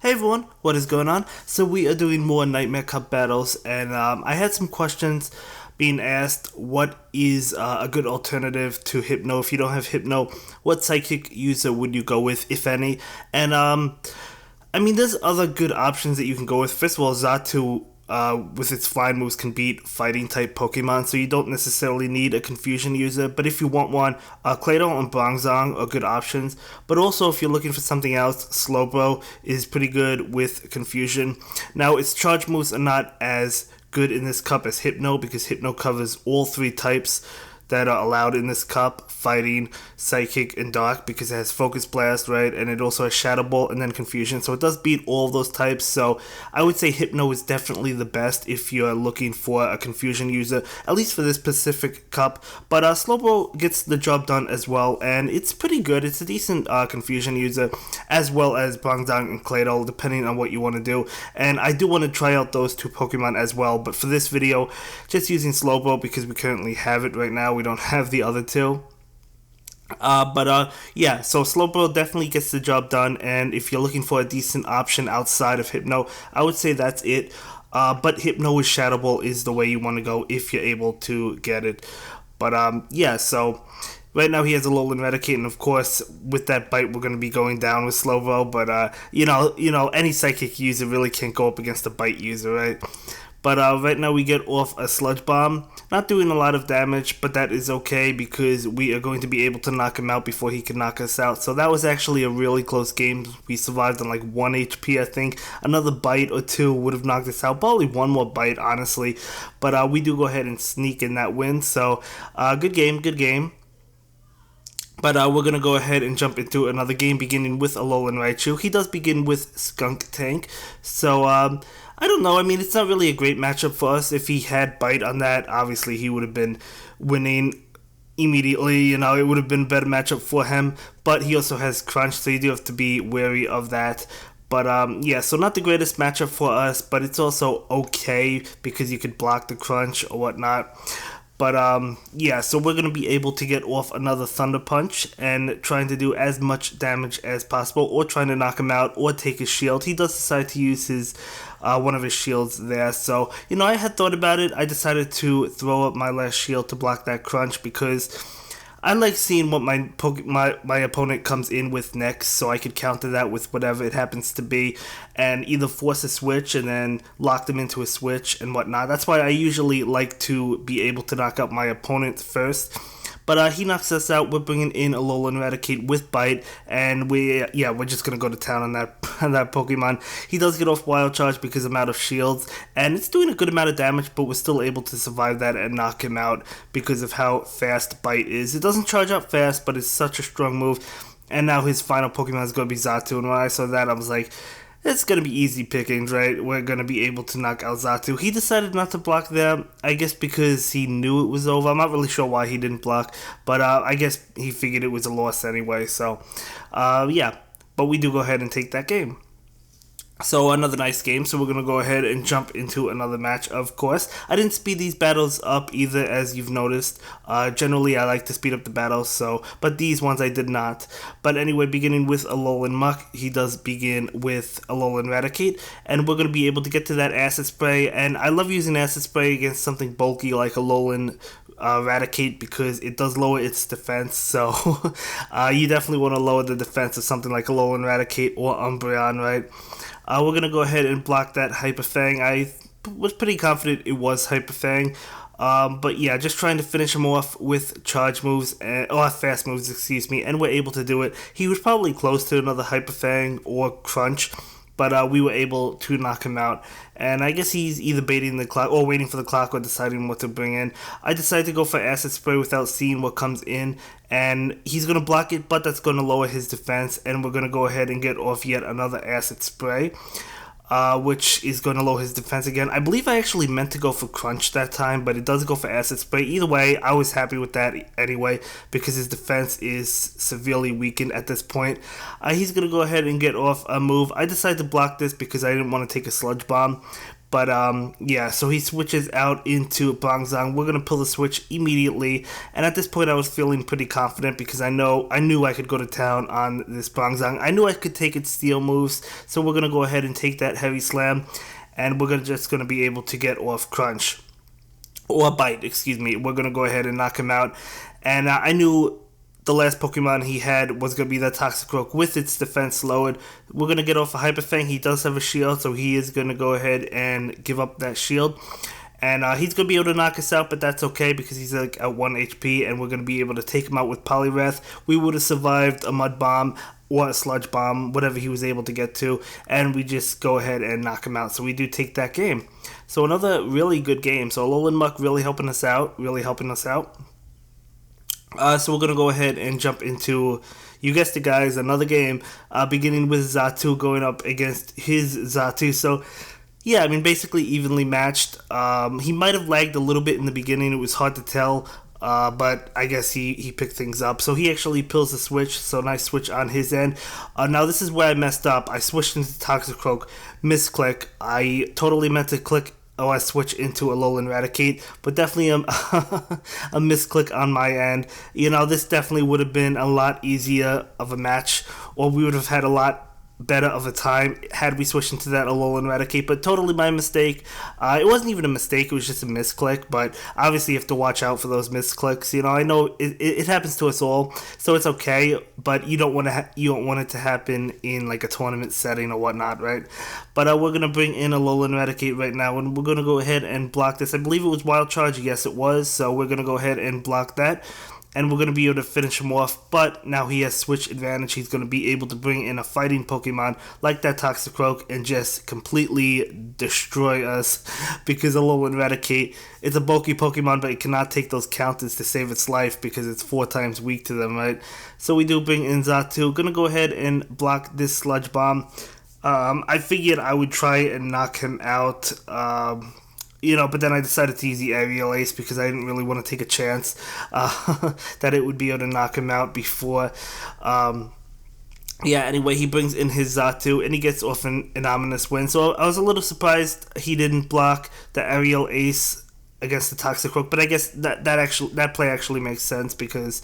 Hey everyone, what is going on? So we are doing more Nightmare Cup battles, and I had some questions being asked. What is a good alternative to HYPNO? If you don't have HYPNO, what psychic user would you go with, if any? And I mean, there's other good options that you can go with. First of all, Xatu, with its flying moves, can beat fighting type Pokemon, so you don't necessarily need a confusion user. But if you want one, Claydol and Bronzong are good options. But also, if you're looking for something else, Slowbro is pretty good with confusion. Now, its charge moves are not as good in this cup as HYPNO, because HYPNO covers all three types that are allowed in this cup: fighting, psychic, and dark, because it has focus blast, right? And it also has shadow ball and then confusion, so it does beat all of those types. So I would say HYPNO is definitely the best if you're looking for a confusion user, at least for this specific cup. But Slowbro gets the job done as well, and it's pretty good. It's a decent confusion user, as well as Bronzong and Claydol, depending on what you want to do. And I do want to try out those two Pokemon as well, but for this video, just using Slowbro because we currently have it right now. We don't have the other two. Yeah, so Slowbro definitely gets the job done, and if you're looking for a decent option outside of HYPNO, I would say that's it. But HYPNO with Shadow Ball is the way you want to go if you're able to get it. But yeah, so right now he has a Alolan Raticate, and of course with that bite we're going to be going down with Slowbro. But you know, any psychic user really can't go up against a bite user, right? But right now we get off a Sludge Bomb. Not doing a lot of damage, but that is okay because we are going to be able to knock him out before he can knock us out. So that was actually a really close game. We survived on like 1 HP, I think. Another bite or two would have knocked us out. Probably one more bite, honestly. But we do go ahead and sneak in that win. So good game, good game. But we're going to go ahead and jump into another game, beginning with Alolan Raichu. He does begin with Skunk Tank. So, I don't know. I mean, it's not really a great matchup for us. If he had Bite on that, obviously he would have been winning immediately. You know, it would have been a better matchup for him. But he also has Crunch, so you do have to be wary of that. But yeah, so not the greatest matchup for us, but it's also okay because you could block the Crunch or whatnot. But yeah, so we're going to be able to get off another Thunder Punch and trying to do as much damage as possible, or trying to knock him out or take his shield. He does decide to use his one of his shields there. So, you know, I had thought about it. I decided to throw up my last shield to block that Crunch because I like seeing what my opponent comes in with next, so I could counter that with whatever it happens to be, and either force a switch and then lock them into a switch and whatnot. That's why I usually like to be able to knock out my opponent first. But he knocks us out. We're bringing in a Alolan Raticate with Bite, and we're just gonna go to town on that Pokemon. He does get off Wild Charge because I'm out of shields, and it's doing a good amount of damage, but we're still able to survive that and knock him out because of how fast Bite is. It doesn't charge up fast, but it's such a strong move. And now his final Pokemon is gonna be Xatu, and when I saw that, I was like, it's going to be easy pickings, right? We're going to be able to knock out Xatu. He decided not to block there, I guess because he knew it was over. I'm not really sure why he didn't block, but I guess he figured it was a loss anyway. So, yeah, but we do go ahead and take that game. So another nice game, so we're going to go ahead and jump into another match, of course. I didn't speed these battles up either, as you've noticed. Generally, I like to speed up the battles, but these ones I did not. But anyway, beginning with Alolan Muck, he does begin with Alolan Raticate, and we're going to be able to get to that Acid Spray, and I love using Acid Spray against something bulky like Alolan Raticate because it does lower its defense, so you definitely want to lower the defense of something like Alolan Raticate or Umbreon, right? We're going to go ahead and block that Hyper Fang. I was pretty confident it was Hyper Fang. But yeah, just trying to finish him off with charge moves, or fast moves, excuse me, and we're able to do it. He was probably close to another Hyper Fang or Crunch, but we were able to knock him out. And I guess he's either baiting the clock or waiting for the clock or deciding what to bring in. I decided to go for Acid Spray without seeing what comes in, and he's going to block it, but that's going to lower his defense, and we're going to go ahead and get off yet another Acid Spray. Which is going to lower his defense again. I believe I actually meant to go for Crunch that time, but it does go for Acid Spray. Either way, I was happy with that anyway, because his defense is severely weakened at this point. He's going to go ahead and get off a move. I decided to block this because I didn't want to take a Sludge Bomb, But yeah, so he switches out into Bangzang. We're gonna pull the switch immediately, and at this point, I was feeling pretty confident because I knew I could go to town on this Bangzang. I knew I could take its steel moves, so we're gonna go ahead and take that heavy slam, and we're just gonna be able to get off Crunch or Bite. Excuse me. We're gonna go ahead and knock him out, and I knew the last Pokemon he had was going to be that Toxicroak with its defense lowered. We're going to get off a Hyper Fang. He does have a shield, so he is going to go ahead and give up that shield. And he's going to be able to knock us out, but that's okay because he's like at 1 HP, and we're going to be able to take him out with Poliwrath. We would have survived a Mud Bomb or a Sludge Bomb, whatever he was able to get to, and we just go ahead and knock him out. So we do take that game. So another really good game. So Alolan Muck really helping us out, So we're going to go ahead and jump into, you guessed it guys, another game, beginning with Xatu going up against his Xatu. So yeah, I mean basically evenly matched. He might have lagged a little bit in the beginning, it was hard to tell, but I guess he picked things up. So he actually pulls the switch, so nice switch on his end. Now this is where I messed up. I switched into Toxicroak, misclick. I totally meant to click I switch into Alolan Raticate, but definitely a misclick on my end. You know, this definitely would have been a lot easier of a match, or we would have had a lot better of a time had we switched into that Alolan Raticate, but totally my mistake. It wasn't even a mistake, it was just a misclick, but obviously you have to watch out for those misclicks. You know, I know it happens to us all, so it's okay, but you don't want it to happen in like a tournament setting or whatnot, right? But we're gonna bring in Alolan Raticate right now, and we're gonna go ahead and block this. I believe it was Wild Charge, yes it was, so we're gonna go ahead and block that. And we're going to be able to finish him off, but now he has switch advantage. He's going to be able to bring in a fighting Pokemon like that Toxicroak and just completely destroy us because Alolan Raticate, it's a bulky Pokemon, but it cannot take those counters to save its life because it's 4 times weak to them, right? So we do bring in Xatu. Going to go ahead and block this Sludge Bomb. I figured I would try and knock him out, you know, but then I decided to use the Aerial Ace because I didn't really want to take a chance that it would be able to knock him out before. Yeah, anyway, he brings in his Xatu, and he gets off an ominous win. So I was a little surprised he didn't block the Aerial Ace against the Toxicroak, but I guess that play actually makes sense because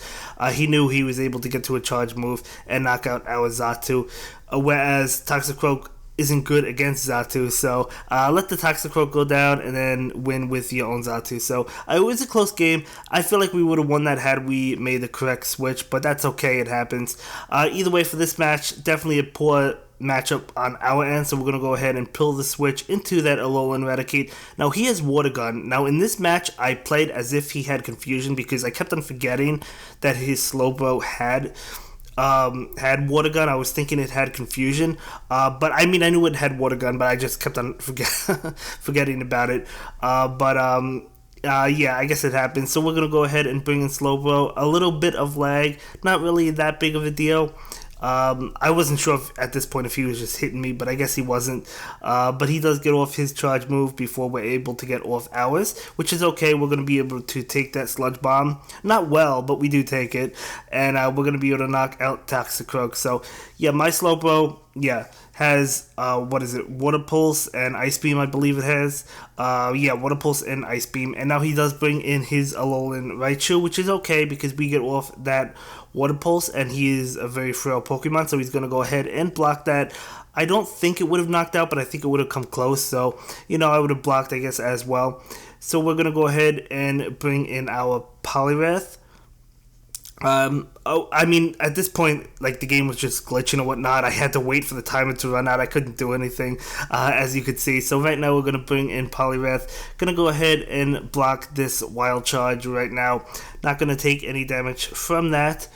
he knew he was able to get to a charge move and knock out our Xatu, whereas Toxicroak isn't good against Xatu, so let the Toxicroak go down and then win with your own Xatu. So it was a close game. I feel like we would have won that had we made the correct switch, but that's okay, it happens. Either way, for this match, definitely a poor matchup on our end, so we're going to go ahead and pull the switch into that Alolan Raticate. Now, he has Water Gun. Now, in this match, I played as if he had Confusion because I kept on forgetting that his Slowbro had Water Gun. I was thinking it had Confusion, but I mean I knew it had Water Gun, but I just kept on forgetting about it. Yeah, I guess it happened. So we're gonna go ahead and bring in Slowbro. A little bit of lag, not really that big of a deal. I wasn't sure at this point if he was just hitting me, but I guess he wasn't. But he does get off his charge move before we're able to get off ours, which is okay. We're going to be able to take that Sludge Bomb. Not well, but we do take it. And we're going to be able to knock out Toxicroak. So, yeah, my Slowbro, yeah, has, Water Pulse and Ice Beam, I believe it has. Yeah, Water Pulse and Ice Beam. And now he does bring in his Alolan Raichu, which is okay because we get off that Water Pulse, and he is a very frail Pokemon, so he's going to go ahead and block that. I don't think it would have knocked out, but I think it would have come close, so, you know, I would have blocked, I guess, as well. So we're going to go ahead and bring in our Poliwrath. I mean, at this point, like, the game was just glitching and whatnot. I had to wait for the timer to run out. I couldn't do anything, as you could see. So right now, we're going to bring in Poliwrath. Going to go ahead and block this Wild Charge right now. Not going to take any damage from that.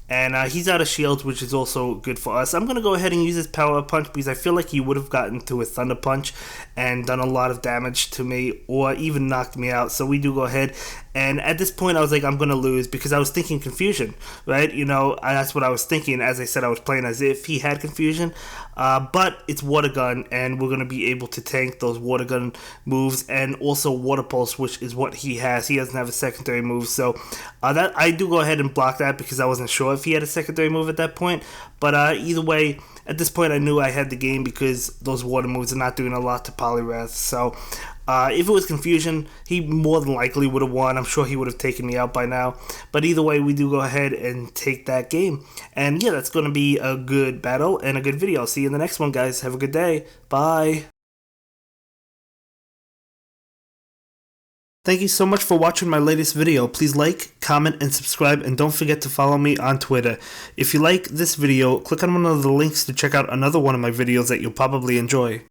And he's out of shields, which is also good for us. I'm going to go ahead and use his Power Punch because I feel like he would have gotten to a Thunder Punch and done a lot of damage to me or even knocked me out. So we do go ahead. And at this point, I was like, I'm going to lose because I was thinking Confusion, right? You know, that's what I was thinking. As I said, I was playing as if he had Confusion. But it's Water Gun, and we're going to be able to tank those Water Gun moves and also Water Pulse, which is what he has. He doesn't have a secondary move. So that I do go ahead and block that because I wasn't sure if he had a secondary move at that point. But either way, at this point I knew I had the game because those water moves are not doing a lot to Poliwrath. So if it was confusion, he more than likely would have won. I'm sure he would have taken me out by now. But either way, we do go ahead and take that game. And yeah, that's going to be a good battle and a good video. I'll see you in the next one, guys. Have a good day. Bye. Thank you so much for watching my latest video. Please like, comment, and subscribe, and don't forget to follow me on Twitter. If you like this video, click on one of the links to check out another one of my videos that you'll probably enjoy.